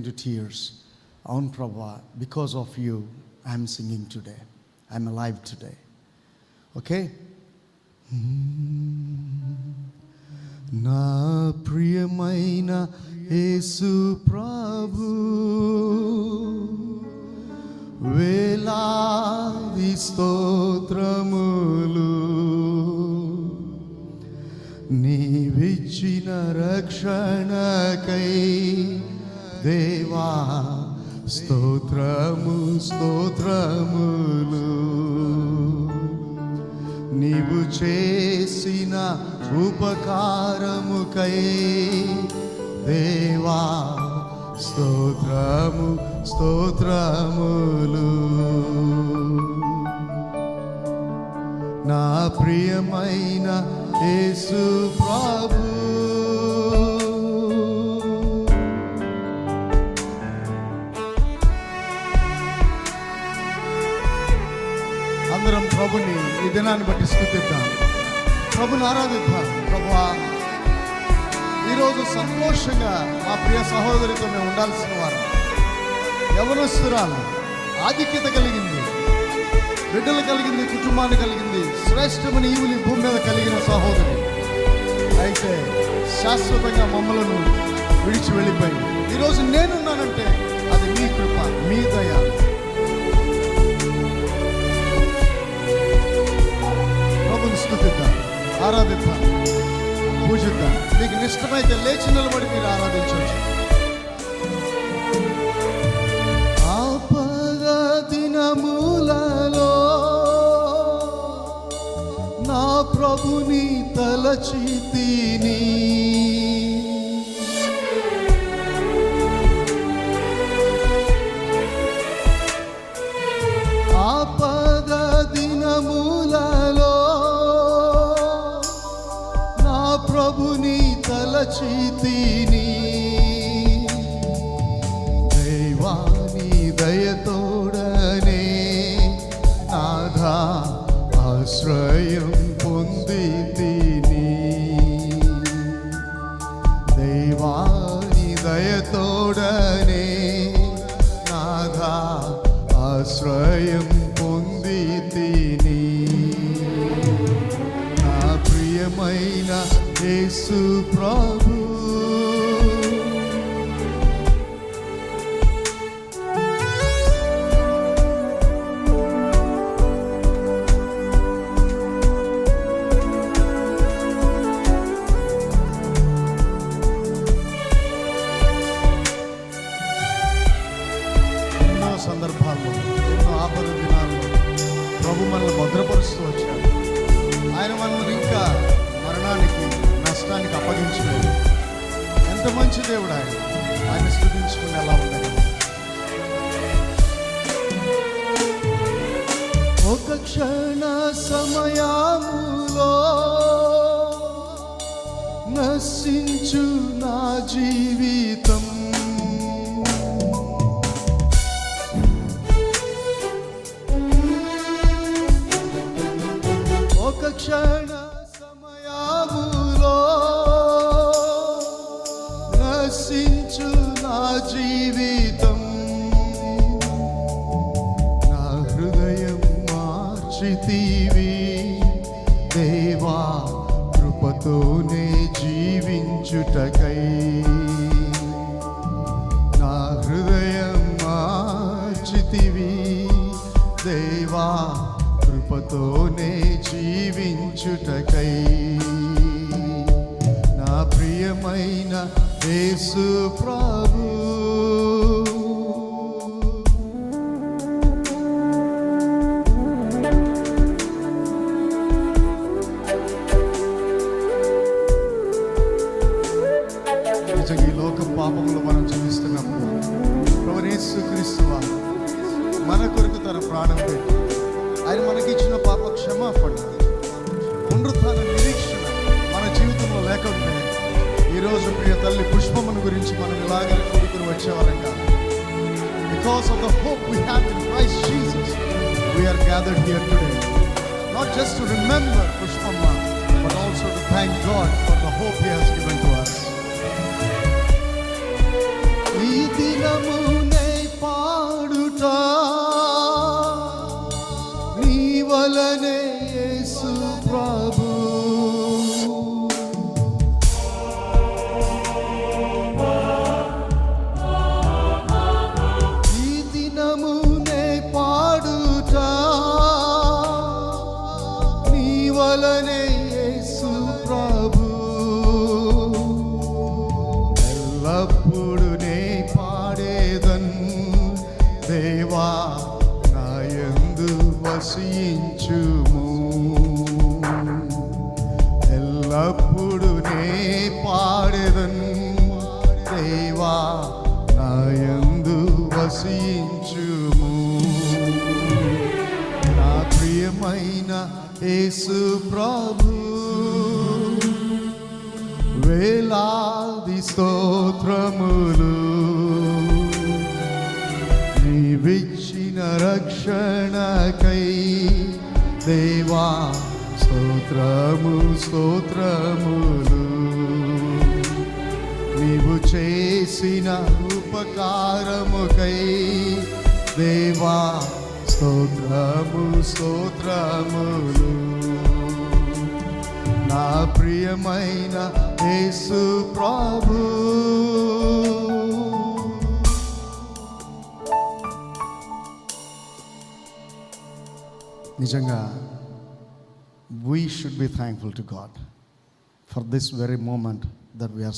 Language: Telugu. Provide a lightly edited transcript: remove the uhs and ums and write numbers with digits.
into tears. Aun Prabha, because of you, I'm singing today. I'm alive today. Okay? నా ప్రియమైన యేసు ప్రభు వేలాది స్తోత్రములు నీవిచ్చిన రక్షణకై దేవా స్తోత్రము స్తోత్రములు నీవు చేసిన ఉపకారముకై దేవా స్తోత్రము స్తోత్రములు నా ప్రియమైన యేసు ప్రభు అందరం ప్రభుని ఈ దినాన్ని బట్టి స్తుతిద్దాం, ప్రభుని ఆరాధిద్దాం. ప్రభువా, ఈరోజు సంతోషంగా మా ప్రియ సహోదరితో మేము ఉండాల్సిన వారు, యవనస్తురాలు, ఆధిక్యత కలిగింది, బిడ్డలు కలిగింది, కుటుంబాన్ని కలిగింది, శ్రేష్టమైన ఈవులు ఈ భూమి మీద కలిగిన సహోదరి అయితే శాశ్వతంగా మమ్మలను విడిచి వెళ్ళిపోయింది. ఈరోజు నేనున్నానంటే అది మీ కృప, మీ దయ. ప్రభుని స్తుతిద్దాం, ఆరాధిద్దాం, పూజిద్దాం. మీకు ఇష్టమైతే లేచి నిలబడి మీరు ఆరాధించవచ్చు. ఆపద దినములలో నా ప్రభుని తలచితిని, ఆపద దినములలో నా ప్రభుని తలచితిని, దైవాని దయతోడనే నాథా ఆశ్రయం పొందితిని, దైవాని దయతోడనే నాథా ఆశ్రయం పొందితిని. నా ప్రియమైన యేసు ప్రభు సందర్భాల్లో, ఎన్నో ఆపద దినాల్లో ప్రభు మనల్ని భద్రపరుస్తూ వచ్చాడు. ఆయన మనల్ని ఇంకా మరణానికి, నష్టానికి అప్పగించలేదు. ఎంత మంచి దేవుడు ఆయన. ఆయన స్తుతించుకుని ఎలా ఉండదు. ఒక క్షణ సమయములో నశించు నా జీవితం, ఒక క్షణ సమయములో నశించు నా జీవితం, నా హృదయం మార్చితివి దేవా కృపతోనే జీవించుటకై, నా హృదయం మార్చితివి దేవా కృపతోనే జీవించుటకై. నా ప్రియమైన యేసు ప్రభు నిజంగా ఈ లోక పాపంలో మనం జీవిస్తున్నప్పుడు ప్రభువైన యేసుక్రీస్తు వారు మన కొరకు తన ప్రాణం పెట్టి ఆయన మనకిచ్చిన పాప క్షమాపణ, పునరుత్థాన నిరీక్షణ మన జీవితంలో లేకుంటే ఈరోజు ప్రియ తల్లి పుష్పమును గురించి మనం ఇలాగే కూడుకుని వచ్చేవారం కాదు. Because of the hope we have in Christ Jesus we are gathered here today, not just to remember Pushpamma, but also to thank God for the hope He has given to us. ఈ ఈ దినమునే పాడుట నీ వలనే యేసు ప్రభు. ఈ దినమునే పాడుట నీ వలనే యేసు ప్రభు. ఎల్లప్పుడు నే పాడేదన్ దేవా నాయందు వసించుము. ఎల్లప్పుడు నే పాడేదన్ దేవా నాయందు వసించుము. నా ప్రియమైన యేసు ప్రభు వేలాది స్తోత్రములు. నీవిచ్చిన రక్షణకై దేవా స్తోత్రము స్తోత్రములు. నీవు చేసిన ఉపకారముకై దేవా స్తోత్రము స్తోత్రములు. నా ప్రియమైన యేసు ప్రభు నిజంగా we should be thankful to God for this very moment that we are